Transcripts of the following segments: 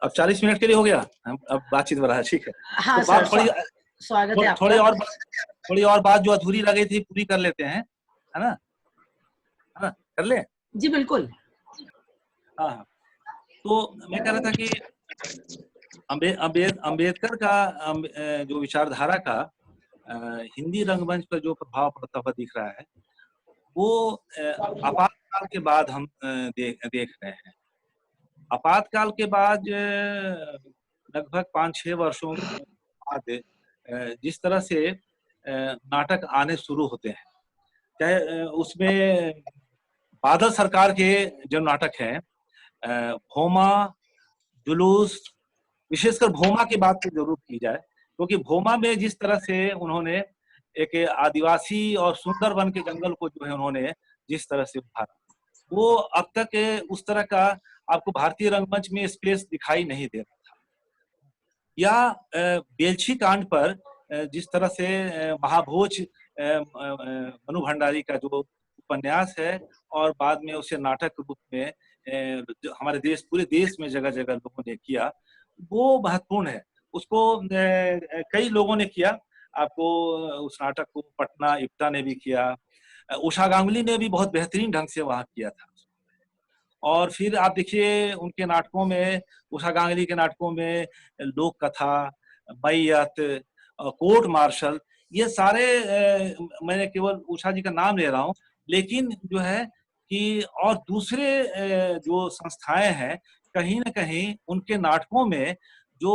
अब 40 मिनट के लिए हो गया, हम अब बातचीत बढ़ा, ठीक है। हाँ तो सर, बात थोड़ी स्वागत है थोड़ी आपका। थोड़ी और बात जो अधूरी लगी थी पूरी कर लेते हैं, है ना, कर ले। जी बिल्कुल। हाँ, तो मैं कह रहा था कि अम्बेडकर का जो विचारधारा का हिंदी रंगमंच पर जो प्रभाव पड़ता हुआ दिख रहा है, वो आपातकाल के बाद हम देख रहे हैं। आपातकाल के बाद लगभग 5-6 वर्षों बाद जिस तरह से नाटक आने शुरू होते हैं, चाहे उसमें बादल सरकार के जो नाटक हैं, भोमा, जुलूस, विशेषकर भोमा की बात तो जरूर की जाए, क्योंकि भोमा में जिस तरह से उन्होंने एक आदिवासी और सुंदरबन के जंगल को जो है उन्होंने जिस तरह से उभारा, वो अब तक उस तरह का आपको भारतीय रंगमंच में स्पेस दिखाई नहीं दे रहा था। या बेलछी कांड पर जिस तरह से महाभोज मनु भंडारी का जो उपन्यास है और बाद में उसे नाटक रूप में हमारे देश, पूरे देश में जगह जगह लोगों ने किया, वो महत्वपूर्ण है। उसको कई लोगों ने किया। आपको उस नाटक को पटना इप्टा ने भी किया, उषा गांगुली ने भी बहुत बेहतरीन ढंग से वहां किया था। और फिर आप देखिए उनके नाटकों में, उषा गांगुली के नाटकों में लोक कथा, मैयत, कोर्ट मार्शल, ये सारे मैंने केवल उषा जी का नाम ले रहा हूँ, लेकिन जो है कि और दूसरे जो संस्थाएं हैं, कहीं न कहीं उनके नाटकों में जो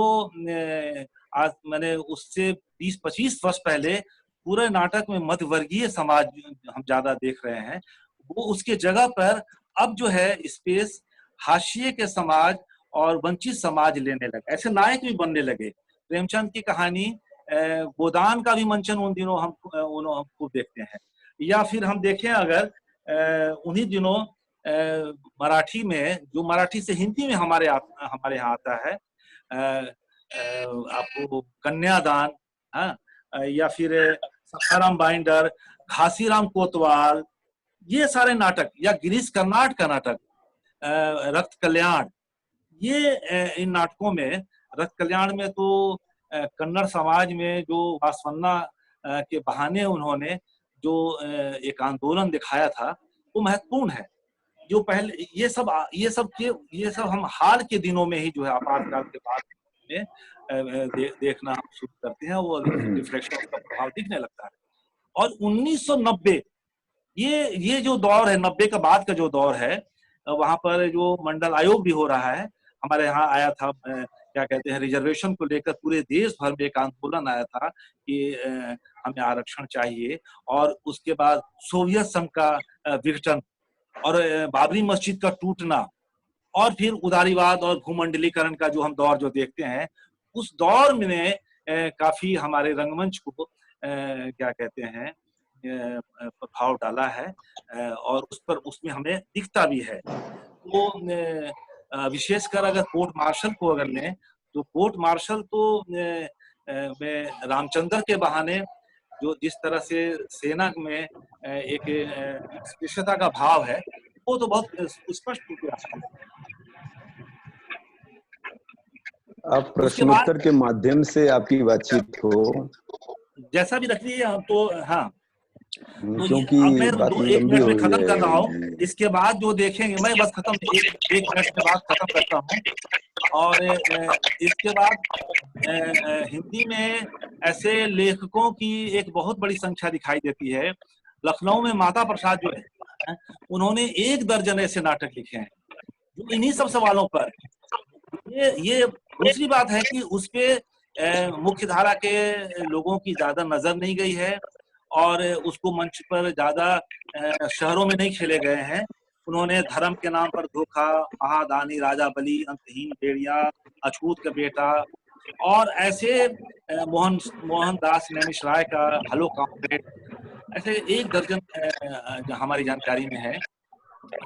आज मैंने उससे 20-25 वर्ष पहले पूरे नाटक में मध्यवर्गीय समाज हम ज्यादा देख रहे हैं, वो उसके जगह पर अब जो है स्पेस हाशिए के समाज और वंचित समाज लेने लगे, ऐसे नायक भी बनने लगे। प्रेमचंद की कहानी गोदान का भी मंचन उन दिनों हम खूब देखते हैं। या फिर हम देखें अगर उन्हीं दिनों मराठी में, जो मराठी से हिंदी में हमारे यहाँ आता है, आपको कन्यादान, हाँ, या फिर सखाराम बाइंडर, घासीराम कोतवाल, ये सारे नाटक, या गिरीश कर्नाड का नाटक रक्त कल्याण, ये इन नाटकों में, रक्त कल्याण में तो कन्नड़ समाज में जो वासवन्ना के बहाने उन्होंने जो एक आंदोलन दिखाया था, वो महत्वपूर्ण है। जो पहले ये सब हम हाल के दिनों में ही जो है आपातकाल के बाद में देखना शुरू करते हैं, वो रिफ्लेक्शन का प्रभाव दिखने लगता है। और 1990 ये जो दौर है, 90 का बाद का जो दौर है, वहां पर जो मंडल आयोग भी हो रहा है, हमारे यहाँ आया था, क्या कहते हैं, रिजर्वेशन को लेकर पूरे देश भर में एक आंदोलन आया था कि हमें आरक्षण चाहिए। और उसके बाद सोवियत संघ का विघटन और बाबरी मस्जिद का टूटना, और फिर उदारीवाद और भूमंडलीकरण का जो हम दौर जो देखते हैं, उस दौर में काफी हमारे रंगमंच को क्या कहते हैं प्रभाव डाला है, और उस पर उसमें हमें दिखता भी है। तो विशेषकर अगर कोर्ट मार्शल को अगर लें, तो कोर्ट मार्शल तो में रामचंद्र के बहाने जो जिस तरह से सेना में एक स्पृश्यता का भाव है, वो तो बहुत स्पष्ट रूप से आता है। आप प्रश्नोत्तर के माध्यम से आपकी बातचीत को जैसा भी रख लीजिए हम तो, हाँ, तो क्योंकि अब मैं बात 1 लंबी मिनट हो में रही खत्म कर रहा हूँ, है। इसके बाद जो देखेंगे, मैं बस खत्म एक मिनट में बात खत्म करता हूँ। और इसके बाद हिंदी में ऐसे लेखकों की एक बहुत बड़ी संख्या दिखाई देती है। लखनऊ में माता प्रसाद जो है, उन्होंने 1 दर्जन ऐसे नाटक लिखे हैं जो इन्हीं सब सवालों पर। ये दूसरी बात है कि उसपे मुख्य धारा के लोगों की ज्यादा नजर नहीं गई है, और उसको मंच पर ज्यादा शहरों में नहीं खेले गए हैं। उन्होंने धर्म के नाम पर धोखा, महादानी, राजा बली, अंतहीन भेड़िया, अछूत का बेटा, और ऐसे मोहनदास नैमिष राय का हेलो कॉमरेड, ऐसे 1 दर्जन हमारी जानकारी में है,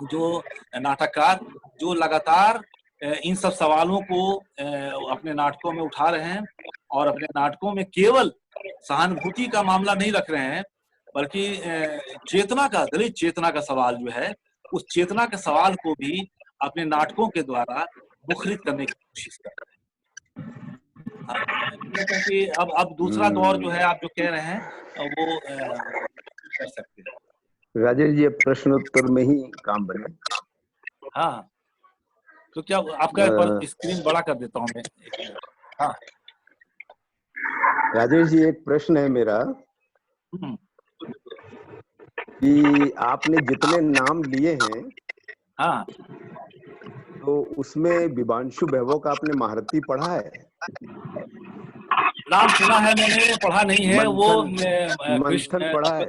जो नाटककार जो लगातार इन सब सवालों को अपने नाटकों में उठा रहे हैं, और अपने नाटकों में केवल सहानुभूति का मामला नहीं रख रहे हैं, बल्कि चेतना का, दलित चेतना का सवाल जो है, उस चेतना के सवाल को भी अपने नाटकों के द्वारा मुखरित करने की कोशिश कर रहे हैं। हाँ, क्योंकि अब दूसरा दौर जो है आप जो कह रहे हैं वो कर सकते हैं। राजेश जी, प्रश्नोत्तर में ही काम बने। हाँ, तो क्या आपका स्क्रीन बड़ा कर देता हूँ मैं, एक मिनट। हाँ राजेश जी, एक प्रश्न है मेरा कि आपने जितने नाम लिए हैं, हाँ, तो उसमें विभांशु वैभव का आपने महारथी पढ़ा है? नाम सुना है मैंने, पढ़ा नहीं है। वो मंथन कृष्ण पढ़ा है?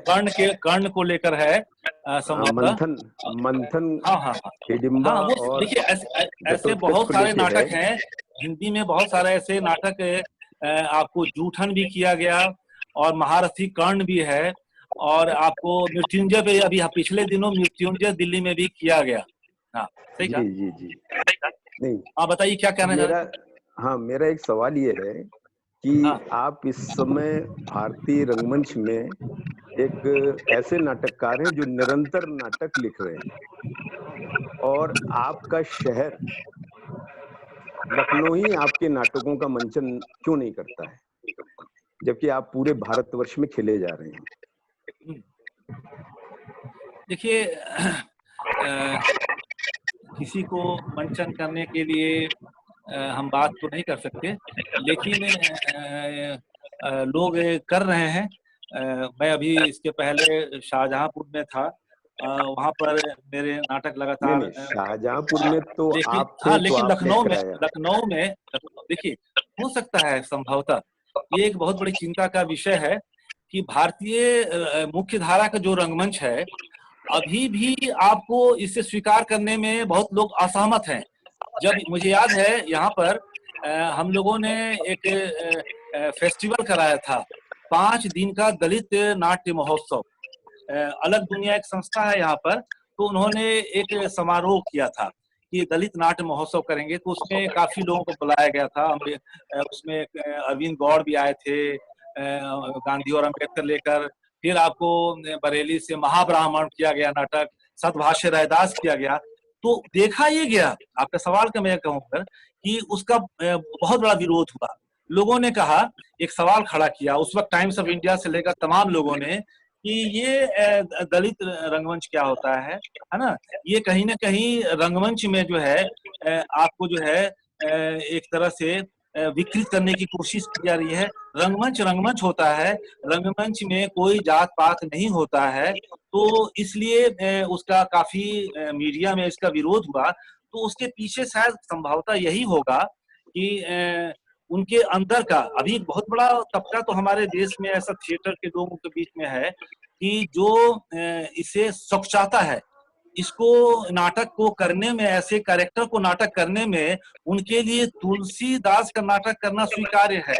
कर्ण को लेकर है संभवतः। मंथन मंथन हाँ हाँ हाँ हिडिंबा हाँ, वो और देखिए ऐसे घटोत्कच बहुत को सारे लेके है। नाटक हैं हिंदी में, बहुत सारे ऐसे नाटक आपको जूठन भी किया गया और महारथी कर्ण भी है, और आपको मृत्युंजय पे अभी पिछले दिनों मृत्युंजय दिल्ली में भी किया गया। हाँ सही कहा। जी जी जी। नहीं, हाँ बताइए क्या कहना चाह मेरा रहे थे। हाँ, मेरा एक सवाल ये है कि हाँ आप इस समय भारतीय रंगमंच में एक ऐसे नाटककार हैं जो निरंतर नाटक लिख रहे हैं, और आपका शहर लखनऊ ही आपके नाटकों का मंचन क्यों नहीं करता है, जबकि आप पूरे भारतवर्ष में खेले जा रहे हैं? देखिए किसी को मंचन करने के लिए हम बात तो नहीं कर सकते, लेकिन लोग कर रहे हैं। मैं अभी इसके पहले शाहजहांपुर में था, वहां पर मेरे नाटक नहीं लगातार नहीं, शाहजहांपुर में तो लेकिन आप हाँ, थे, तो लेकिन आपने कराया। लखनऊ में देखिए, हो सकता है संभवतः ये एक बहुत बड़ी चिंता का विषय है कि भारतीय मुख्य धारा का जो रंगमंच है अभी भी आपको इसे स्वीकार करने में बहुत लोग असहमत हैं। जब मुझे याद है यहाँ पर हम लोगों ने एक फेस्टिवल कराया था, 5 दिन का दलित नाट्य महोत्सव। अलग दुनिया एक संस्था है यहाँ पर, तो उन्होंने एक समारोह किया था कि दलित नाट्य महोत्सव करेंगे, तो उसमें काफी लोगों को बुलाया गया था। उसमें अरविंद गौड़ भी आए थे, गांधी और अम्बेडकर लेकर। फिर आपको बरेली से महाब्राह्मण किया गया नाटक, सतभाष्य रैदास किया गया। तो देखा ये गया, आपका सवाल का मैं कहूँगा कि उसका बहुत बड़ा विरोध हुआ। लोगों ने कहा, एक सवाल खड़ा किया उस वक्त टाइम्स ऑफ इंडिया से लेकर तमाम लोगों ने, कि ये दलित रंगमंच क्या होता है ना। ये कहीं ना कहीं रंगमंच में जो है आपको जो है एक तरह से विकृत करने की कोशिश की जा रही है। रंगमंच रंगमंच होता है, रंगमंच में कोई जात पात नहीं होता है। तो इसलिए उसका काफी मीडिया में इसका विरोध हुआ। तो उसके पीछे शायद संभवतः यही होगा कि उनके अंदर का अभी एक बहुत बड़ा तबका तो हमारे देश में ऐसा थिएटर के लोगों के बीच में है कि जो इसे सकुचाता है, इसको नाटक को करने में, ऐसे कैरेक्टर को नाटक करने में उनके लिए तुलसीदास का नाटक करना स्वीकार्य है,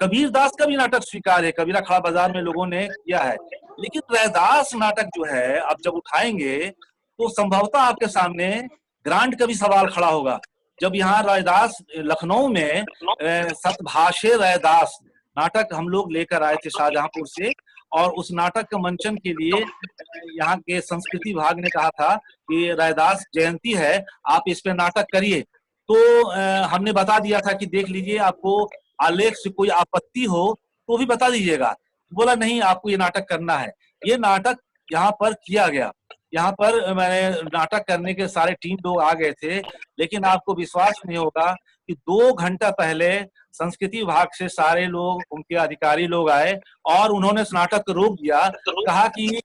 कबीरदास का भी नाटक स्वीकार्य है, कबीरा खड़ा बाजार में लोगों ने किया है। लेकिन रैदास नाटक जो है आप जब उठाएंगे तो संभवतः आपके सामने ग्रांट का भी सवाल खड़ा होगा। जब यहाँ रैदास लखनऊ में सतभाष्य रैदास नाटक हम लोग लेकर आए थे शाहजहांपुर से, और उस नाटक का मंचन के लिए यहाँ के संस्कृति विभाग ने कहा था कि रैदास जयंती है, आप इस पे नाटक करिए। तो हमने बता दिया था कि देख लीजिए, आपको आलेख से कोई आपत्ति हो तो भी बता दीजिएगा। बोला नहीं, आपको ये नाटक करना है। ये नाटक यहाँ पर किया गया। यहाँ पर मैंने नाटक करने के सारे टीम लोग आ गए थे, लेकिन आपको विश्वास नहीं होगा कि 2 घंटा पहले संस्कृति विभाग से सारे लोग, उनके अधिकारी लोग आए और उन्होंने इस नाटक को रोक दिया। कहा कि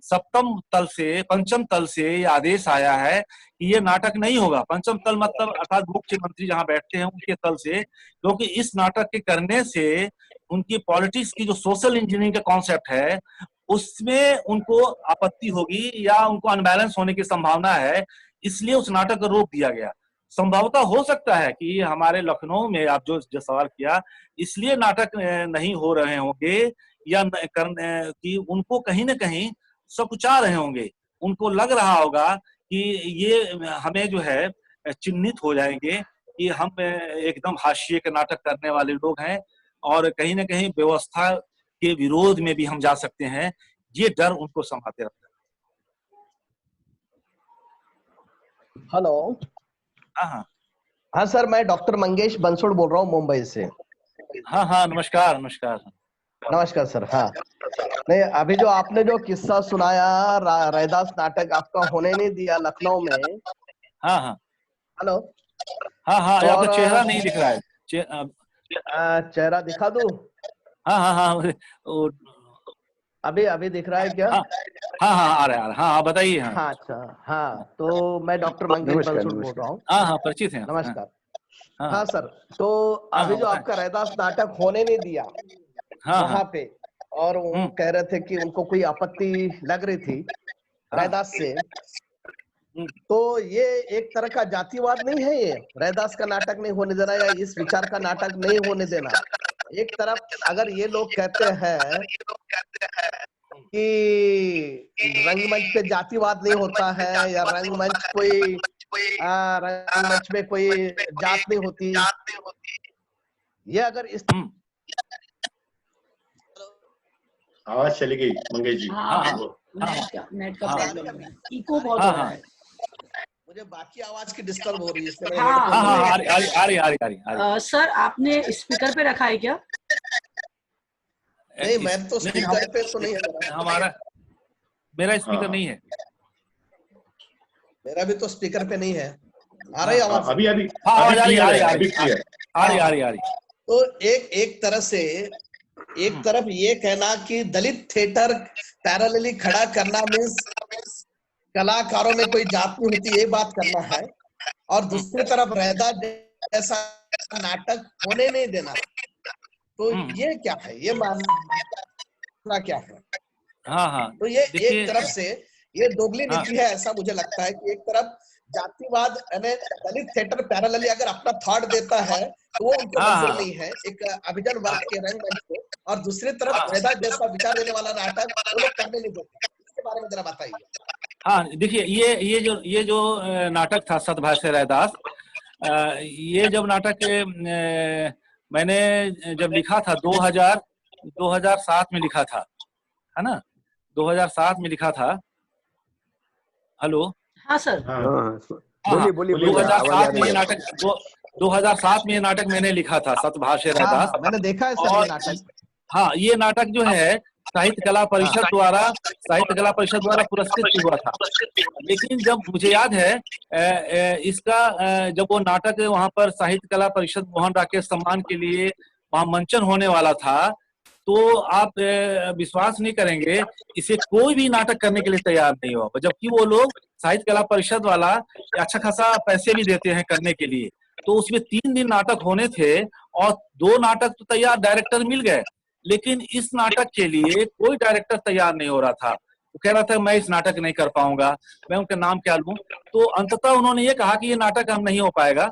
सप्तम तल से, पंचम तल से ये आदेश आया है कि ये नाटक नहीं होगा। पंचम तल मतलब अर्थात मुख्यमंत्री जहाँ बैठते हैं उनके तल से, क्योंकि इस नाटक के करने से उनकी पॉलिटिक्स की जो सोशल इंजीनियरिंग का कॉन्सेप्ट है उसमें उनको आपत्ति होगी या उनको अनबैलेंस होने की संभावना है, इसलिए उस नाटक को रोक दिया गया। संभवतः हो सकता है कि हमारे लखनऊ में आप जो सवाल किया, इसलिए नाटक नहीं हो रहे होंगे, या कि उनको कहीं ना कहीं सकुचा रहे होंगे। उनको लग रहा होगा कि ये हमें जो है चिन्हित हो जाएंगे कि हम एकदम हाशिए के नाटक करने वाले लोग हैं, और कहीं ना कहीं व्यवस्था के विरोध में भी हम जा सकते हैं। ये डर उनको समाते रहता है। हेलो। हाँ हाँ हाँ सर, मैं डॉक्टर मंगेश बंसोड़ बोल रहा हूँ मुंबई से। हाँ हाँ, नमस्कार नमस्कार। नमस्कार सर। हाँ, नहीं, अभी जो आपने जो किस्सा सुनाया, रैदास नाटक आपका होने नहीं दिया लखनऊ में। हाँ हाँ हेलो। हाँ हाँ, और आपका चेहरा नहीं दिख रहा है। चेहरा दिखा दूं? हाँ हाँ हाँ वो, अभी अभी दिख रहा है क्या? हाँ हाँ हाँ, आ रहा है, हाँ हाँ, बताइए। हाँ हाँ अच्छा। हाँ, तो मैं डॉक्टर मंगेश नमस्कार बंसोड़ बोल नमस्कार। रहा हूँ। हाँ हाँ, परिचित हैं। हाँ नमस्कार। हाँ हाँ सर, तो हाँ अभी हाँ, जो बताएं। आपका रैदास नाटक होने नहीं दिया हाँ हाँ। वहां पे, और वो कह रहे थे कि उनको कोई आपत्ति लग रही थी हाँ रैदास से, तो ये एक तरह का जातिवाद नहीं है? ये रैदास का नाटक नहीं होने देना या इस विचार का नाटक नहीं होने देना, एक तरफ अगर ये लोग कहते हैं कि रंगमंच पे जातिवाद नहीं होता है, या रंगमंच कोई रंगमंच में कोई जात नहीं होती, ये अगर इस आवाज चली गई मंगेश जी। हाँ हाँ नेट का हाँ प्रॉब्लम है, इको बहुत हाँ हो रहा हाँ है। मुझे बाकी आवाज की डिस्टर्ब हो रही है, इसलिए मैंने हाँ, हेडफोन हाँ हाँ, लगाया। आ रही आ रही आ रही आ रही आ रही आ रही। सर आपने स्पीकर पे रखा है क्या? नहीं, मैं तो नहीं, स्पीकर पे तो नहीं है मेरा। हमारा मेरा स्पीकर हाँ। नहीं है। मेरा भी तो स्पीकर पे नहीं है। आ रही आवाज? अभी अभी हाँ, अभी आवाज आ रही क्लियर आ है, रही अभी क्लियर। आ रही आ रही आ रही। तो एक तरह से, एक तरफ ये कहना कि दलित थिएटर पैरेलली खड़ा करना मीन्स कलाकारों में कोई जात नहीं होती, ये बात करना है, और दूसरी तरफ रैदा जैसा नाटक होने नहीं देना, तो ये क्या है? ये मानना क्या है? हाँ हाँ, तो ये एक देखिए। तरफ से ये दोगली हाँ नीति है, ऐसा मुझे लगता है कि एक तरफ जातिवाद यानी दलित थिएटर पैरेलली अगर अपना थॉट देता है तो वो उनको हाँ, मंजूर हाँ। नहीं है एक अभिजन वर्ग के रंगमंच को, और दूसरी तरफ हाँ। रैदा जैसा विचार देने वाला नाटक वो लोग करने नहीं देते। इसके बारे में जरा बताइए। हाँ, देखिए, ये जो नाटक था सतभाष्य रैदास, ये जब नाटक मैंने जब लिखा था 2007 में लिखा था, है ना? 2007 में लिखा था। हेलो। हाँ सर। हाँ हाँ हाँ, बोलिए बोलिए बोलिए, आवाज आ 2007 में रही ये है। नाटक 2007 में ये नाटक मैंने लिखा था, सतभाष्य हाँ रैदास। हाँ, मैंने देखा है सर ये और नाटक। हाँ, ये नाटक जो है साहित्य कला परिषद द्वारा पुरस्कृत हुआ था। लेकिन जब मुझे याद है इसका जब वो नाटक वहां पर साहित्य कला परिषद मोहन राकेश सम्मान के लिए वहां मंचन होने वाला था, तो आप विश्वास नहीं करेंगे, इसे कोई भी नाटक करने के लिए तैयार नहीं हुआ, जबकि वो लोग साहित्य कला परिषद वाला अच्छा खासा पैसे भी देते हैं करने के लिए। तो उसमें 3 दिन नाटक होने थे और 2 नाटक तो तैयार डायरेक्टर मिल गए, लेकिन इस नाटक के लिए कोई डायरेक्टर तैयार नहीं हो रहा था। वो कह रहा था मैं इस नाटक नहीं कर पाऊंगा, मैं उनका नाम क्या लूं। तो अंततः उन्होंने ये कहा कि ये नाटक हम नहीं हो पाएगा।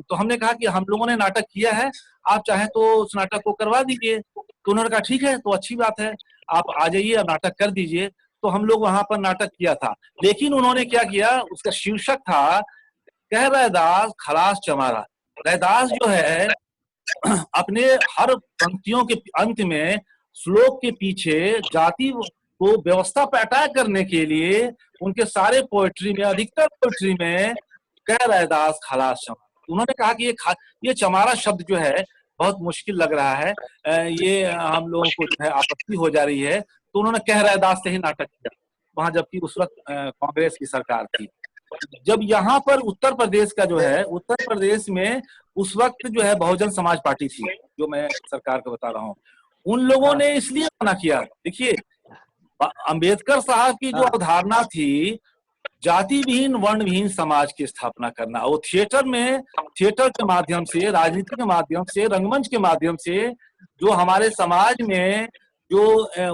तो हमने कहा कि हम लोगों ने नाटक किया है, आप चाहें तो उस नाटक को करवा दीजिए। तो उन्होंने कहा ठीक है, तो अच्छी बात है, आप आ जाइए और नाटक कर दीजिए। तो हम लोग वहां पर नाटक किया था, लेकिन उन्होंने क्या किया, उसका शीर्षक था कह रैदास खलास चमारा। रैदास जो है अपने हर पंक्तियों के अंत में श्लोक के पीछे जाति को व्यवस्था पर अटैक करने के लिए उनके सारे पोएट्री में, अधिकतर पोएट्री में कह रैदास खलास चमारा। उन्होंने कहा कि ये चमारा शब्द जो है बहुत मुश्किल लग रहा है, ये हम लोगों को जो है आपत्ति हो जा रही है। तो उन्होंने कह रैदास से ही नाटक किया वहां, जबकि उस वक्त कांग्रेस की सरकार थी। जब यहाँ पर उत्तर प्रदेश का जो है, उत्तर प्रदेश में उस वक्त जो है बहुजन समाज पार्टी थी, जो मैं सरकार को बता रहा हूँ, उन लोगों ने इसलिए मना किया। देखिए, अंबेडकर साहब की जो अवधारणा थी जाति विहीन वर्ण विहीन समाज की स्थापना करना, वो थिएटर के माध्यम से, राजनीति के माध्यम से, रंगमंच के माध्यम से जो हमारे समाज में जो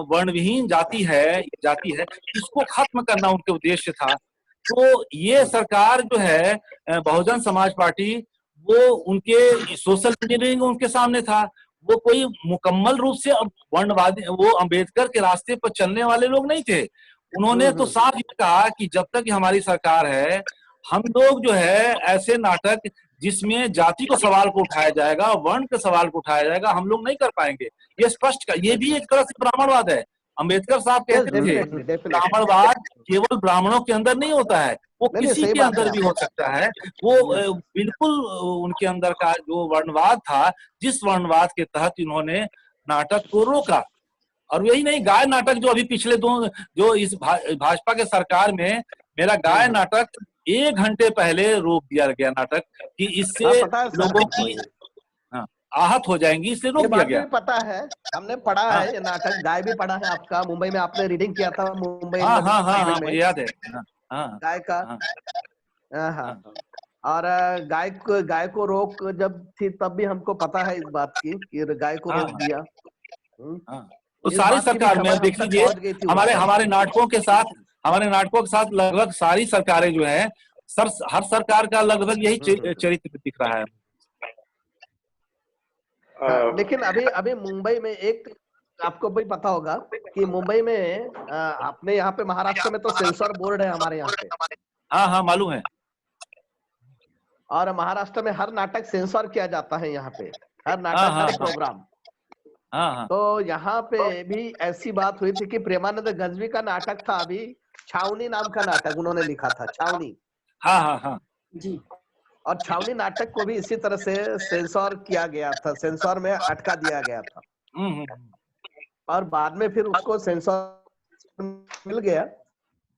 वर्ण विहीन जाति है इसको खत्म करना उनके उद्देश्य था। तो ये सरकार जो है बहुजन समाज पार्टी, वो उनके सोशल इंजीनियरिंग उनके सामने था, वो कोई मुकम्मल रूप से वर्णवादी, वो अंबेडकर के रास्ते पर चलने वाले लोग नहीं थे। उन्होंने तो साफ ये कहा कि जब तक हमारी सरकार है, हम लोग जो है ऐसे नाटक जिसमें जाति को सवाल को उठाया जाएगा, वर्ण के सवाल को उठाया जाएगा, हम लोग नहीं कर पाएंगे। ये स्पष्ट का, ये भी एक तरह से ब्राह्मणवाद है। अंबेडकर साहब कहते थे ब्राह्मणवाद केवल ब्राह्मणों के अंदर नहीं होता है, वो नहीं, किसी सही के बात अंदर है भी हो सकता है। वो बिल्कुल उनके अंदर का जो वर्णवाद था, जिस वर्णवाद के तहत इन्होंने नाटक को रोका। और यही नहीं, गाय नाटक जो अभी पिछले जो इस भाजपा के सरकार में मेरा गाय नाटक 1 घंटे पहले रोक दिया गया नाटक कि हाँ, इससे पता है सर लोगों हमको की ये आहत हो जाएंगी, इसलिए रोक ये दिया बात गया। भी पता है, हमने पढ़ा हाँ है ये नाटक, गाय भी पढ़ा है आपका, मुंबई में आपने रीडिंग किया था मुंबई हाँ इंडियन हाँ हाँ लाइब्रेरी हाँ, में मुझे याद है। हाँ हाँ गाय का। हाँ हाँ हाँ हाँ हाँ। और गाय को रोक जब थी तब भी हमको पता है इस बात की कि गाय को हाँ रोक दिया। हाँ। तो इस सारी बात की भी सरकार में खबर हम देख तक लीजिए, पहुंच गई थी उस हमारे वक्त। हमारे नाटकों के साथ लगभग सारी सरकारें जो है, हर सरकार का लगभग यही चरित्र दिख रहा है। हाँ, लेकिन अभी अभी मुंबई में एक आपको भी पता होगा कि मुंबई में अपने यहाँ पे महाराष्ट्र में तो सेंसर बोर्ड है हमारे यहाँ पे, हाँ हाँ मालूम है। और महाराष्ट्र में हर नाटक सेंसर किया जाता है यहाँ पे, हर हाँ नाटक हाँ हर हाँ प्रोग्राम। हाँ हाँ। तो यहाँ पे भी ऐसी बात हुई थी कि प्रेमानंद गंजवी का नाटक था अभी, छावनी नाम का नाटक उन्होंने लिखा था, छावनी। हाँ हाँ हाँ जी। और छावनी नाटक को भी इसी तरह से सेंसर किया गया था, सेंसर में अटका दिया गया था, और बाद में फिर उसको सेंसर मिल गया।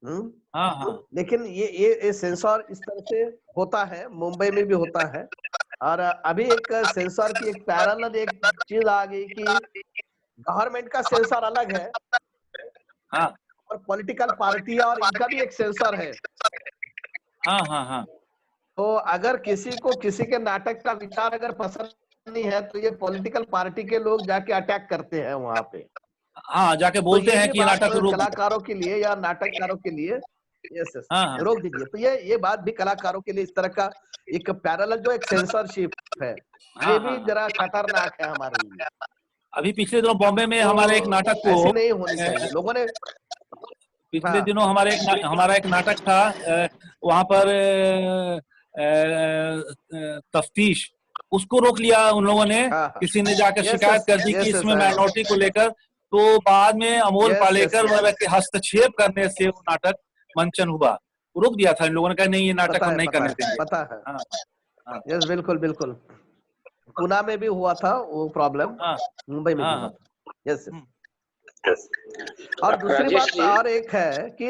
हाँ हाँ। लेकिन ये सेंसर इस तरह से होता है, मुंबई में भी होता है। और अभी एक सेंसर की एक पैरेलल एक चीज आ गई कि गवर्नमेंट का सेंसर अलग है हाँ और पॉलिटिकल पार्टी और इनका भी एक सेंसर है। हाँ हाँ हाँ। तो अगर किसी को किसी के नाटक का विचार अगर पसंद नहीं है तो ये पॉलिटिकल पार्टी के लोग जाके अटैक करते हैं वहां पे। हाँ जाके तो बोलते ये हैं भी कि ये बात नाटक रोक दीजिए। कलाकारों के लिए या नाटककारों के लिए यस हाँ हाँ रोक दीजिए। तो ये बात भी कलाकारों के लिए इस तरह का एक पैरेलल जो एक सेंसरशिप है, हाँ ये हाँ भी हाँ। जरा खतरनाक है हमारे लिए। अभी पिछले दिनों बॉम्बे में हमारे एक नाटक तो को ऐसी नहीं होनी चाहिए लोगों ने। पिछले हाँ दिनों हमारा एक नाटक था, वहां पर तफ्तीश, उसको रोक लिया उन लोगों ने। हाँ हाँ किसी ने जाकर यस शिकायत यस कर दी कि यस यस इसमें आई नो माइनॉरिटी को लेकर, तो बाद में Amol yes yes Palekar yes वगैरह के हस्तक्षेप करने से वो नाटक मंचन हुआ, रोक दिया था इन लोगों ने, कहा नहीं ये नाटक हम नहीं करने देंगे। पता है हाँ हाँ यस बिल्कुल बिल्कुल। पुणे में भी हुआ था वो प्रॉब्लम, हाँ मुंबई में भी हुआ हाँ था। यस और दूसरी राजेश बात जी, और एक है कि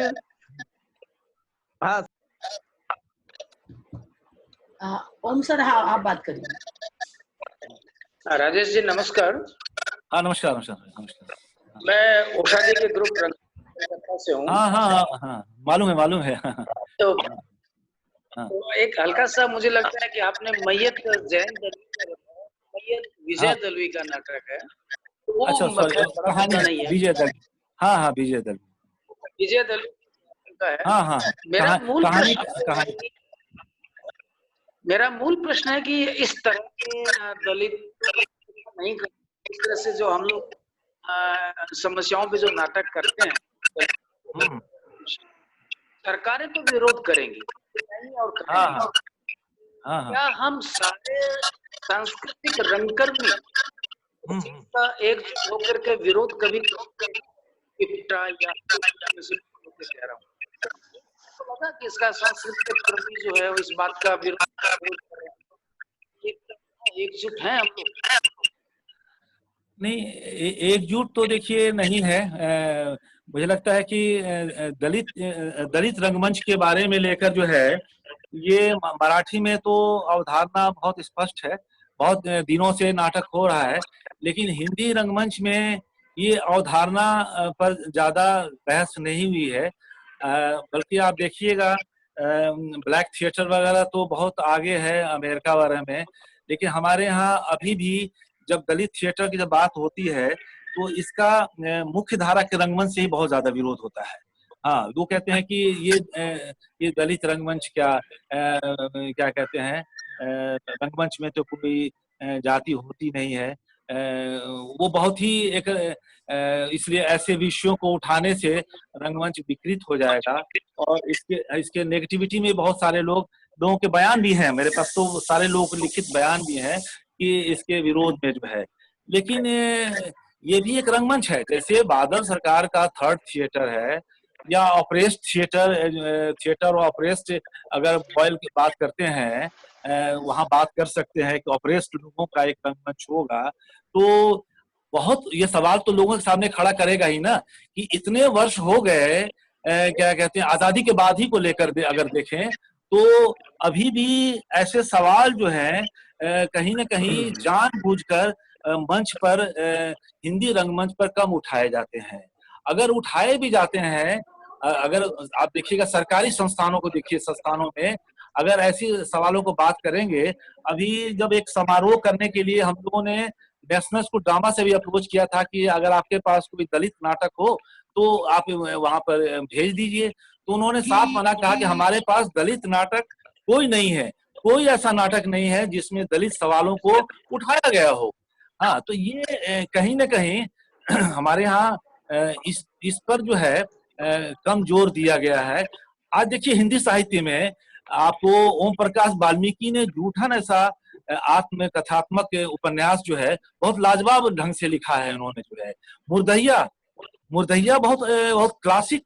हाँ ओम सर, हाँ आप बात करिए। राजेश जी नमस्कार। हाँ नमस्कार नमस्कार नमस्कार। मैं उषा जी के ग्रुप कोलकाता से हूँ। हाँ हाँ हाँ हाँ मालूम है। हाँ तो, हाँ तो एक हल्का सा मुझे लगता है कि आपने मैयत जैन दलवी का बताया, मैयत विजय हाँ। दलवी का नाटक है, तो वो अच्छा सॉरी, मतलब बड़ा कहानी पता नहीं है। विजय दलवी। हाँ हाँ विजय दलवी। विजय दलवी का है। हाँ हाँ मेरा मूल कहानी प्रश्न मेरा मूल प्रश्न है कि इस तरह के दलित नहीं कर, इस तरह से जो हम लोग समस्याओं पे जो नाटक करते हैं, सरकारें तो विरोध करेंगी और हाँ करेंगी। हाँ हाँ क्या हम सारे सांस्कृतिक रंगकर्मी का एकजुट होकर के विरोध कभी पिपटा या कह रहा हूँ, तो लगा कि इसका सांस्कृतिक कर्मी जो है वो इस बात का विरोध कर रहे हैं, एकजुट हैं हम लोग? नहीं, एकजुट तो देखिए नहीं है। मुझे लगता है कि दलित रंगमंच के बारे में लेकर जो है, ये मराठी में तो अवधारणा बहुत स्पष्ट है, बहुत दिनों से नाटक हो रहा है, लेकिन हिंदी रंगमंच में ये अवधारणा पर ज्यादा बहस नहीं हुई है। बल्कि आप देखिएगा, ब्लैक थिएटर वगैरह तो बहुत आगे है अमेरिका वगैरह में, लेकिन हमारे यहाँ अभी भी जब दलित थिएटर की जब बात होती है तो इसका मुख्य धारा के रंगमंच से ही बहुत ज्यादा विरोध होता है। हाँ, वो कहते हैं कि ये दलित रंगमंच क्या कहते हैं, रंगमंच में तो कोई जाति होती नहीं है। वो बहुत ही एक इसलिए ऐसे विषयों को उठाने से रंगमंच विकृत हो जाएगा। और इसके नेगेटिविटी में बहुत सारे लोगों के बयान भी हैं, मेरे पास तो सारे लोगों के लिखित बयान भी हैं कि इसके विरोध में जो है। लेकिन ये भी एक रंगमंच है, जैसे बादल सरकार का थर्ड थिएटर है, या ऑपरेस्ट थिएटर और ऑपरेस्ट अगर बॉयल की बात करते हैं, वहां बात कर सकते हैं कि ऑपरेस्ट लोगों का एक रंगमंच होगा, तो बहुत ये सवाल तो लोगों के सामने खड़ा करेगा ही ना कि इतने वर्ष हो गए, क्या कहते हैं, आजादी के बाद ही को लेकर अगर देखें तो अभी भी ऐसे सवाल जो हैं कहीं ना कहीं जानबूझकर मंच पर, हिंदी रंगमंच पर कम उठाए जाते हैं। अगर उठाए भी जाते हैं, अगर आप देखिएगा सरकारी संस्थानों को देखिए, संस्थानों में अगर ऐसी सवालों को बात करेंगे, अभी जब एक समारोह करने के लिए हम लोगों ने नेशनल स्कूल ड्रामा से भी अप्रोच किया था कि अगर आपके पास कोई दलित नाटक हो तो आप वहां पर भेज दीजिए, तो उन्होंने साफ मना कहा कि हमारे पास दलित नाटक कोई नहीं है, कोई ऐसा नाटक नहीं है जिसमें दलित सवालों को उठाया गया हो। हाँ, तो ये कहीं ना कहीं हमारे यहाँ इस पर जो है कम जोर दिया गया है। आज देखिए हिंदी साहित्य में आपको ओम प्रकाश वाल्मीकि ने जूठन ऐसा आत्म कथात्मक उपन्यास जो है बहुत लाजवाब ढंग से लिखा है उन्होंने, जो है मुर्दहिया बहुत क्लासिक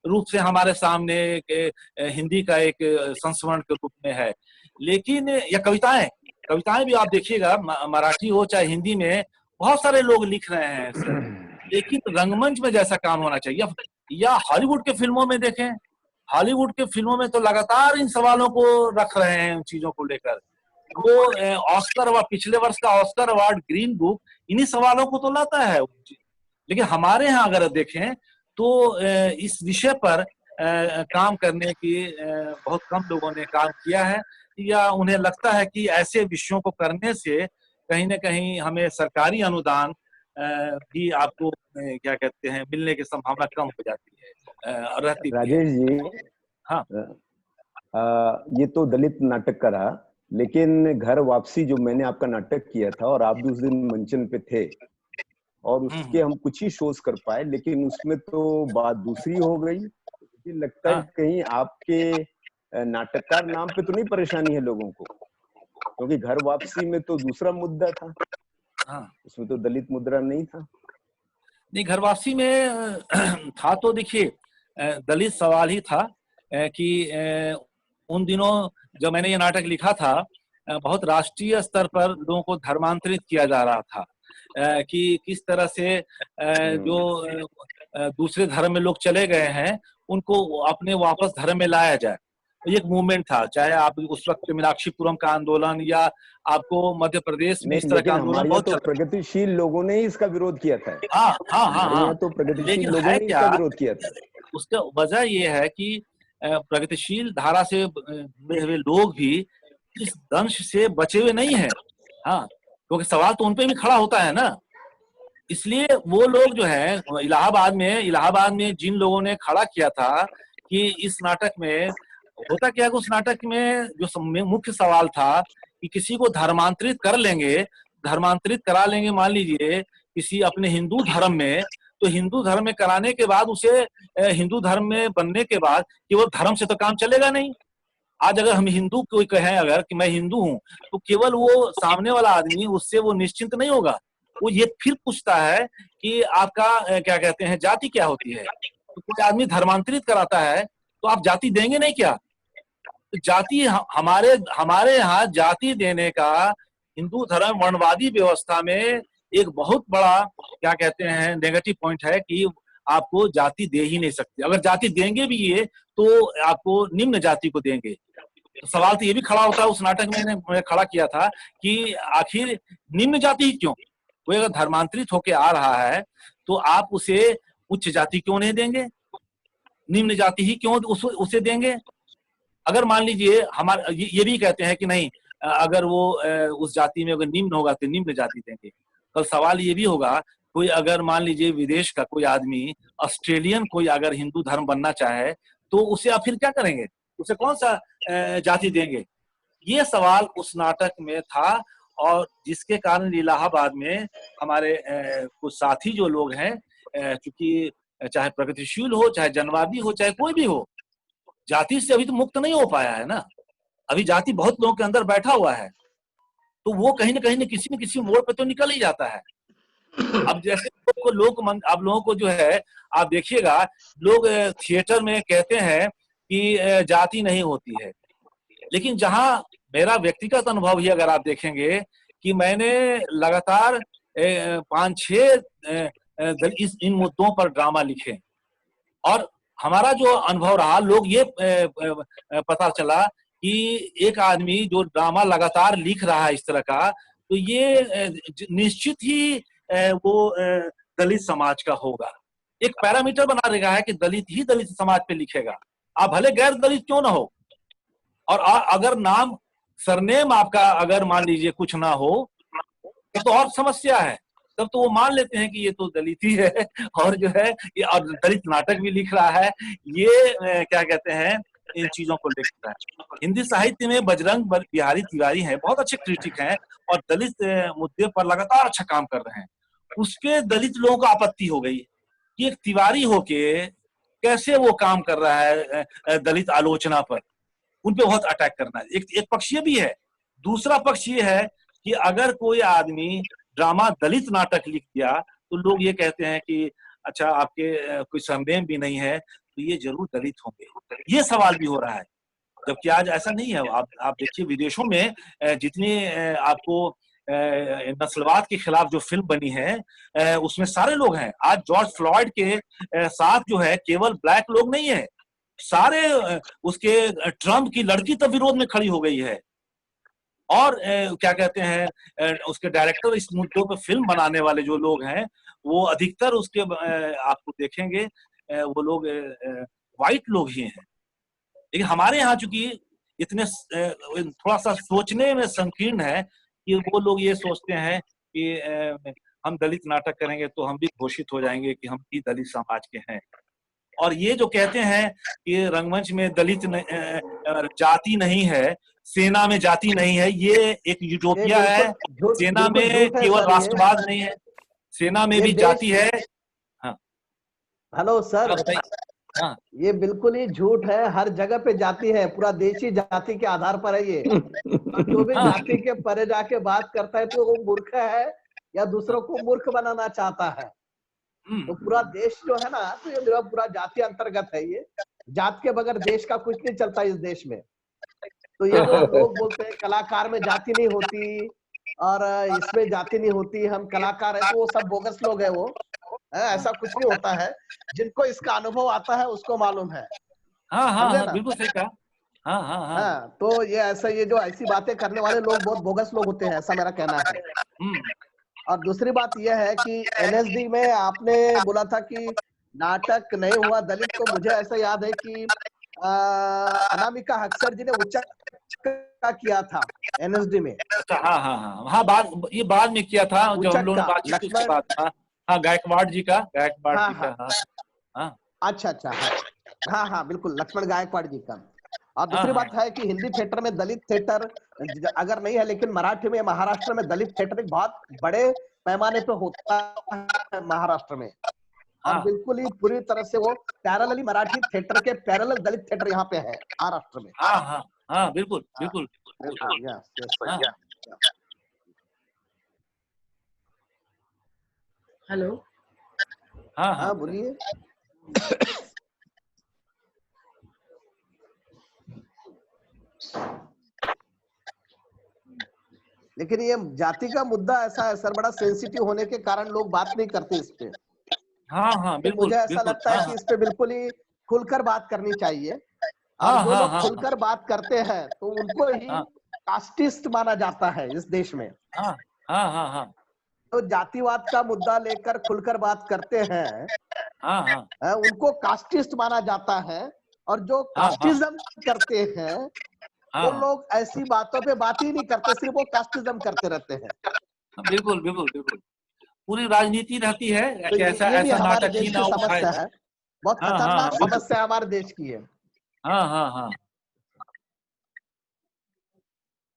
रूप से हमारे सामने हिंदी का एक संस्मरण के रूप में है। लेकिन या कविताएं भी आप देखिएगा, मराठी हो चाहे हिंदी में बहुत सारे लोग लिख रहे हैं ऐसे, लेकिन रंगमंच में जैसा काम होना चाहिए। या हॉलीवुड के फिल्मों में देखें, हॉलीवुड के फिल्मों में तो लगातार इन सवालों को रख रहे हैं, उन चीजों को लेकर। वो ऑस्कर अवार्ड, पिछले वर्ष का ऑस्कर अवार्ड ग्रीन बुक इन्हीं सवालों को तो लाता है। लेकिन हमारे यहाँ अगर देखें तो इस विषय पर काम करने की बहुत कम लोगों ने काम किया है, या उन्हें लगता है कि ऐसे विषयों को करने से कहीं ना कहीं हमें सरकारी अनुदान भी आपको क्या कहते हैं मिलने की संभावना कम हो जाती है, रहती है। राजेश जी, हाँ, ये तो दलित नाटक का रहा, लेकिन घर वापसी जो मैंने आपका नाटक किया था और आप भी उस दिन मंचन पे थे और उसके हम कुछ ही शोज कर पाए, लेकिन उसमें तो बात दूसरी हो गई। मुझे लगता है कहीं आपके नाटककार नाम पे तो नहीं परेशानी है लोगों को, क्योंकि घर वापसी में तो दूसरा मुद्दा था। हाँ, उसमें तो दलित मुद्रा नहीं था। नहीं, घर वापसी में था तो देखिए दलित सवाल ही था कि उन दिनों जब मैंने ये नाटक लिखा था बहुत राष्ट्रीय स्तर पर लोगों को धर्मांतरित किया जा रहा था, कि किस तरह से जो दूसरे धर्म में लोग चले गए हैं उनको अपने वापस धर्म में लाया जाए। ये एक मूवमेंट था, चाहे आप उस वक्त मीनाक्षीपुरम का आंदोलन या आपको मध्य प्रदेश में इस तरह का आंदोलन बहुत तो प्रगतिशील लोगों ने ही इसका विरोध किया था। हाँ, तो प्रगतिशील लोगों ने इसका विरोध किया था। उसका वजह ये है कि प्रगतिशील धारा से जुड़े हुए लोग भी इस दंश से बचे हुए नहीं है। हाँ, क्योंकि सवाल तो उनपे भी खड़ा होता है ना, इसलिए वो लोग जो है इलाहाबाद में जिन लोगों ने खड़ा किया था कि इस नाटक में होता क्या है, उस नाटक में जो मुख्य सवाल था कि किसी को धर्मांतरित करा लेंगे मान लीजिए किसी अपने हिंदू धर्म में, तो हिंदू धर्म में कराने के बाद उसे हिंदू धर्म में बनने के बाद केवल धर्म से तो काम चलेगा नहीं। आज अगर हम हिंदू कोई कहें अगर कि मैं हिंदू हूं, तो केवल वो सामने वाला आदमी उससे वो निश्चिंत नहीं होगा, वो ये फिर पूछता है कि आपका क्या कहते हैं जाति क्या होती है। तो कोई आदमी धर्मांतरित कराता है तो आप जाति देंगे नहीं क्या? तो जाति हमारे यहाँ जाति देने का हिंदू धर्म वर्णवादी व्यवस्था में एक बहुत बड़ा क्या कहते हैं नेगेटिव पॉइंट है कि आपको जाति दे ही नहीं सकते। अगर जाति देंगे भी ये तो आपको निम्न जाति को देंगे। तो सवाल तो ये भी खड़ा होता है, उस नाटक में मैंने खड़ा किया था कि आखिर निम्न जाति ही क्यों? कोई अगर धर्मांतरित होके आ रहा है तो आप उसे उच्च जाति क्यों नहीं देंगे, निम्न जाति ही क्यों उसे देंगे? अगर मान लीजिए हमारे ये भी कहते हैं कि नहीं, अगर वो उस जाति में अगर निम्न होगा तो निम्न जाति देंगे। कल सवाल ये भी होगा, कोई अगर मान लीजिए विदेश का कोई आदमी ऑस्ट्रेलियन कोई अगर हिंदू धर्म बनना चाहे तो उसे आप फिर क्या करेंगे, उसे कौन सा जाति देंगे? ये सवाल उस नाटक में था, और जिसके कारण इलाहाबाद में हमारे कुछ साथी जो लोग हैं, क्योंकि चाहे प्रगतिशील हो चाहे जनवादी हो चाहे कोई भी हो, जाति से अभी तो मुक्त नहीं हो पाया है ना, अभी जाति बहुत लोगों के अंदर बैठा हुआ है, तो वो कहीं न किसी मोड़ पे तो निकल ही जाता है। अब जैसे देखो आप लोगों को जो है, आप देखिएगा, लोग थिएटर में कहते हैं कि जाति नहीं होती है, लेकिन जहां मेरा व्यक्तिगत अनुभव ही अगर आप देखेंगे कि मैंने लगातार 5-6 इन मुद्दों पर ड्रामा लिखे, और हमारा जो अनुभव रहा, लोग ये पता चला कि एक आदमी जो ड्रामा लगातार लिख रहा है इस तरह का, तो ये निश्चित ही वो दलित समाज का होगा। एक पैरामीटर बना देगा है कि दलित ही दलित समाज पे लिखेगा, आप भले गैर दलित क्यों ना हो। और अगर नाम सरनेम आपका अगर मान लीजिए कुछ ना हो, तो और समस्या है, तब तो वो मान लेते हैं कि ये तो दलित ही है, और जो है ये और दलित नाटक भी लिख रहा है। ये क्या कहते हैं, इन चीजों को लिखता है। हिंदी साहित्य में बजरंग बिहारी तिवारी हैं, बहुत अच्छे क्रिटिक हैं, और दलित मुद्दे पर लगातार अच्छा काम कर रहे हैं। उसके दलित लोगों को आपत्ति हो गई कि एक तिवारी होके कैसे वो काम कर रहा है दलित आलोचना पर, उन पे बहुत अटैक करना है। एक पक्ष ये भी है। दूसरा पक्ष ये है कि अगर कोई आदमी ड्रामा दलित नाटक लिख दिया, तो लोग ये कहते हैं कि अच्छा, आपके कोई सरनेम भी नहीं है, तो ये जरूर दलित होंगे। ये सवाल भी हो रहा है, जबकि आज ऐसा नहीं है। आप देखिए, विदेशों में जितनी आपको नस्लवाद के खिलाफ जो फिल्म बनी है, उसमें सारे लोग हैं। आज जॉर्ज फ्लॉयड के साथ जो है, केवल ब्लैक लोग नहीं है, सारे उसके ट्रम्प की लड़की तक विरोध में खड़ी हो गई है। और क्या कहते हैं, उसके डायरेक्टर, इस मुद्दों पे फिल्म बनाने वाले जो लोग हैं, वो अधिकतर उसके आपको देखेंगे वो लोग व्हाइट लोग ही हैं। लेकिन हमारे यहाँ चूंकि इतने थोड़ा सा सोचने में संकीर्ण है कि वो लोग ये सोचते हैं कि हम दलित नाटक करेंगे तो हम भी घोषित हो जाएंगे कि हम भी दलित समाज के हैं। और ये जो कहते हैं कि रंगमंच में दलित जाति नहीं है, सेना में जाति नहीं है, ये एक यूटोपिया है। सेना बिल्कुल में झूठ है केवल सर। राष्ट्रवाद नहीं है, सेना में ये भी देश, जाति है। हाँ, हेलो सर, हाँ, ये बिल्कुल ही झूठ है। हर जगह पे जाति है, पूरा देश ही जाति के आधार पर है ये। और जो भी हाँ, जाति के परे जाके बात करता है तो वो मूर्ख है, या दूसरों को मूर्ख बनाना चाहता है। तो पूरा देश जो है ना, तो ये मेरा पूरा जाति अंतर्गत है। ये जात के बगैर देश का कुछ नहीं चलता इस देश में। तो ये जो लोग बोलते हैं कलाकार में जाति नहीं होती और इसमें जाति नहीं होती, हम कलाकार है, तो वो सब बोगस लोग है। वो ऐसा कुछ नहीं होता है। जिनको इसका अनुभव आता है उसको मालूम है। हाँ, हाँ, समझे हाँ, ना? बिल्कुल सही कहा। हाँ, हाँ, हाँ। हाँ, तो ये ऐसा, ये जो ऐसी बातें करने वाले लोग बहुत बोगस लोग होते हैं, ऐसा मेरा कहना है। और दूसरी बात यह है कि एनएसडी में आपने बोला था कि नाटक नहीं हुआ दलित, तो मुझे ऐसा याद है कि अनामिका हक्सर जी ने उच्चक का किया था एनएसडी में। अच्छा, हाँ, हाँ, हाँ, हाँ, ये बाद में किया था, जब हम उच्चक लोगों ने का बातचीत की उसके लक्ष्मण, बाद। हाँ, हाँ, गायकवाड़ जी हाँ हाँ, का। हाँ, अच्छा अच्छा, हाँ हाँ हाँ, बिल्कुल लक्ष्मण गायकवाड़ जी का। और हाँ, दूसरी हाँ, बात है कि हिंदी थिएटर में दलित थिएटर अगर नहीं है, लेकिन मराठी में, महाराष्ट्र में दलित थिएटर एक बहुत बड़े पैमाने पे होता है महाराष्ट्र में। और हाँ, बिल्कुल ही पूरी तरह से वो पैरेलली मराठी थिएटर के पैरेलल दलित थिएटर यहाँ पे है महाराष्ट्र में। हाँ, हाँ, हाँ, बिल्कुल, हाँ, बिल्कुल। बिल्कुल, यस यस। हाँ, हेलो। हाँ, हाँ, हाँ बोलिए। लेकिन ये जाति का मुद्दा ऐसा है सर, बड़ा सेंसिटिव होने के कारण लोग बात नहीं करते इस पे। हाँ, हाँ, लेकिन मुझे बिल्कुल, ऐसा बिल्कुल। लगता है हाँ, कि हाँ, इस पे बिल्कुल ही खुलकर बात करनी चाहिए। और हाँ, जो हाँ, लोग हाँ, खुलकर बात करते हैं तो उनको ही हाँ, कास्टिस्ट माना जाता है इस देश में। हाँ, हाँ, हाँ, हाँ, तो जातिवाद का मुद्दा लेकर खुलकर बात करते हैं, हाँ, हाँ, उनको कास्टिस्ट माना जाता है। और जो हाँ, हाँ, कास्टिज्म करते हैं वो हाँ, लोग ऐसी बातों पे बात ही नहीं करते, सिर्फ वो कास्टिज्म करते रहते हैं। बिल्कुल, बिल्कुल, बिल्कुल। पूरी राजनीति रहती है तो कि ऐसा ये भी ऐसा हमारे नाटक ही देश ना की उठाए समस्या जाए। है, बहुत हाँ, हाँ, हाँ, खतरनाक बिल्कुल। समस्या हमारे देश की है। हाँ, हाँ, हाँ,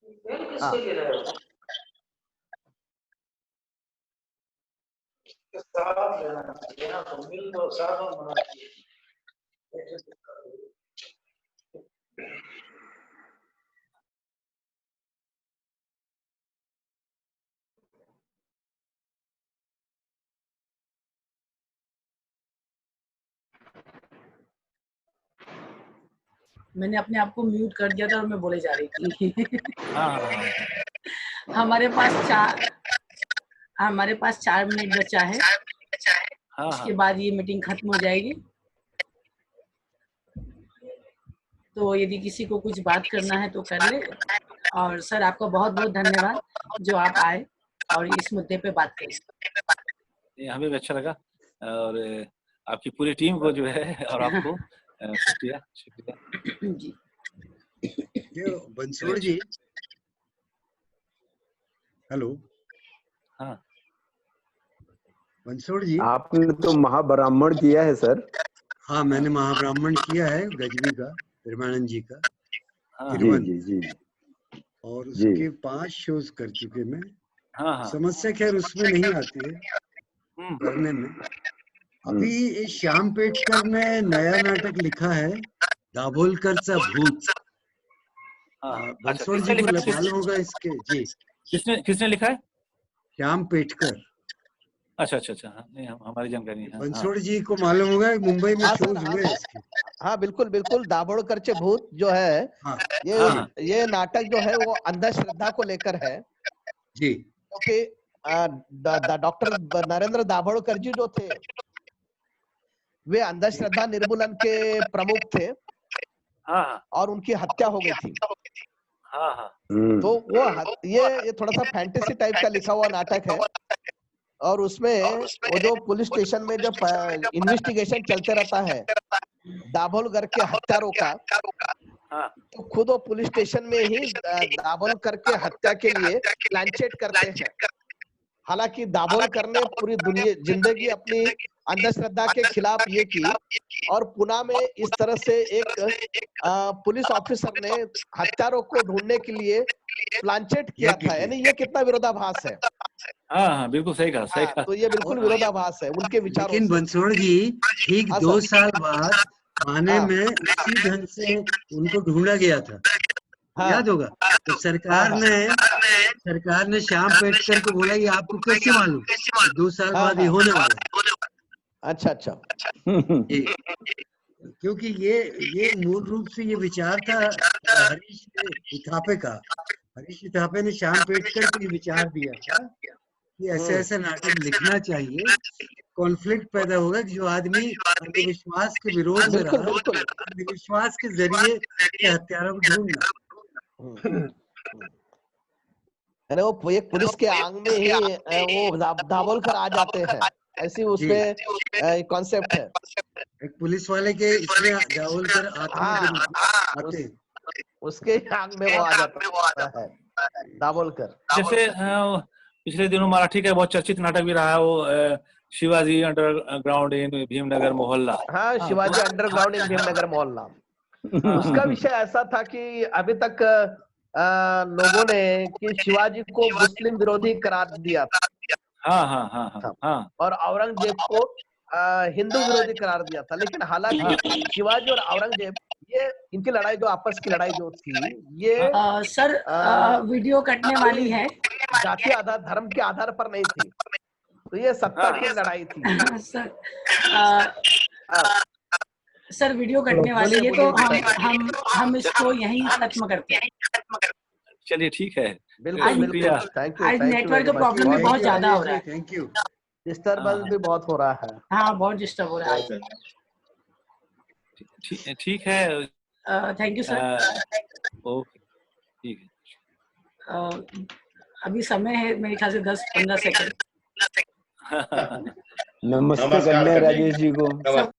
तेल हाँ, किसके लिए रहे हो? साथ लेना चाहिए ना, तो मिल दो, साथ में बना चाहिए। मैंने अपने आप को म्यूट कर दिया था और मैं बोले जा रही थी। हाँ हाँ हाँ हमारे पास 4 मिनट बचा है, हाँ इसके बाद ये मीटिंग खत्म हो जाएगी। तो यदि किसी को कुछ बात करना है तो कर ले। और सर आपका बहुत बहुत धन्यवाद जो आप आए और इस मुद्दे पे बात करें। हमें भी अच्छा लगा, और आपकी पूरी टीम को जो है और आपको शुक्रिया शुक्रिया जी। बंसोड़ जी, हेलो। हाँ बंसोड़ जी, आपने तो महाब्राह्मण किया है सर। हाँ मैंने महाब्राह्मण किया है गजबी का, प्रेमानंद जी का, हाँ जी जी जी और जी। उसके 5 शोज कर चुके मैं। हाँ हाँ समस्या खैर उसमें नहीं आती है करने में। अभी इस श्याम पेटकर ने नया नाटक लिखा है दाभोलकर सा भूत। हाँ। अच्छा, बंसोड़ किसने जी को लिखा है? मालूम होगा इसके। जी, किसने लिखा है? श्याम पेटकर। अच्छा अच्छा अच्छा, हाँ, नहीं हमारी जानकारी है। बंसोड़ जी को मालूम होगा, मुंबई में हाँ सर, शोज हुए इसके। हाँ बिल्कुल बिल्कुल। दाभोलकरचे भूत जो है, हाँ ये नाटक जो है वो अंधश्रद्धा को लेकर है, जी, क्योंकि डॉक्टर नरेंद्र दाभोलकर जी जो थे वे अंधश्रद्धा निर्मूलन के प्रमुख थे हाँ हाँ और उनकी हत्या हो गई थी। हाँ हाँ तो वो ये थोड़ा सा फैंटेसी टाइप का लिखा हुआ नाटक है, और उसमें वो जो पुलिस स्टेशन में जब इन्वेस्टिगेशन चलते रहता है दाभोलकर के हत्यारों का, हाँ तो खुद वो पुलिस स्टेशन में ही दाभोलकर के हत्या के लिए प्लानचेट करते हैं। हालांकि दाभोलकर ने पूरी दुनिया जिंदगी अपनी अंधश्रद्धा के खिलाफ ये की, और पुणे में इस तरह से एक पुलिस ऑफिसर ने हत्यारों को ढूंढने के लिए प्लानचेट किया था। यानी ये कितना विरोधाभास है। हाँ हाँ, बिल्कुल सही कहा, सही कहा। तो ये बिल्कुल विरोधाभास है उनके विचारों लेकिन से। बंसोड़ जी ठीक हाँ 2 सर। साल बाद थाने हाँ। में उसी ढंग से उनको ढूंढा गया था। हाँ। याद होगा तो सरकार ने श्याम पेटकर को बोला ये आपको कैसे मालूम 2 साल हाँ, बाद ये हाँ। होने वाला है। अच्छा अच्छा। जी, क्योंकि ये मूल रूप से ये विचार था हरीश इथापे का। हरीश इथापे ने श्याम पेटकर को ये विचार दिया था कि ऐसे ऐसा नाटक लिखना चाहिए, कॉन्फ्लिक्ट पैदा होगा कि जो आदमी अंधविश्वास के विरोध में बिल्कुल रहा, बिल्कुल। अंधविश्वास के जरिए हत्यारों को ढूंढना। यानी वो एक पुलिस के आंग में ही वो दाभोलकर आ जाते हैं, ऐसी उसमें कॉन्सेप्ट है। एक पुलिस वाले के इसमें दाभोलकर आत्मा के रूप में आते हैं। उसके आंग में वो आ जाता है दाभोलकर। जैसे पिछले दिनों मराठी का बहुत चर्चित नाटक भी रहा है, वो शिवाजी अंडरग्राउंड इन भीमनगर मोहल्ला। हाँ, शिवाजी अंडरग्राउंड इन भीमनगर मोहल्ला। उसका विषय ऐसा था कि अभी तक लोगों ने कि शिवाजी को मुस्लिम विरोधी करार दिया था। हाँ हाँ हाँ हाँ हाँ। और औरंगजेब को हिंदू विरोधी करार दिया था। लेकिन हालांकि शिवाजी और औरंगजेब ये इनकी लड़ाई जो आपस की लड़ाई जो थी ये सर वीडियो कटने वाली है। जातीय आधार धर्म के आधार पर नहीं थी, तो ये सत्ता की लड़ाई थी। सर वीडियो कटने वाली है, तो हम इसको यहीं खत्म करते हैं। चलिए ठीक है, बिल्कुल बिल्कुल। Thank you. आज नेटवर्क का प्रॉब्लम भी बहुत ज्यादा हो रहा है। Thank you. डिस्टर्बेंस भी बहुत हो रहा है। हाँ, बहुत डिस्टर्ब हो रहा है। ठीक है। Thank you sir. ओके, ठीक है। अभी समय है मेरे ख्याल से 10-15 सेकंड। नमस्ते करने राजेश जी को।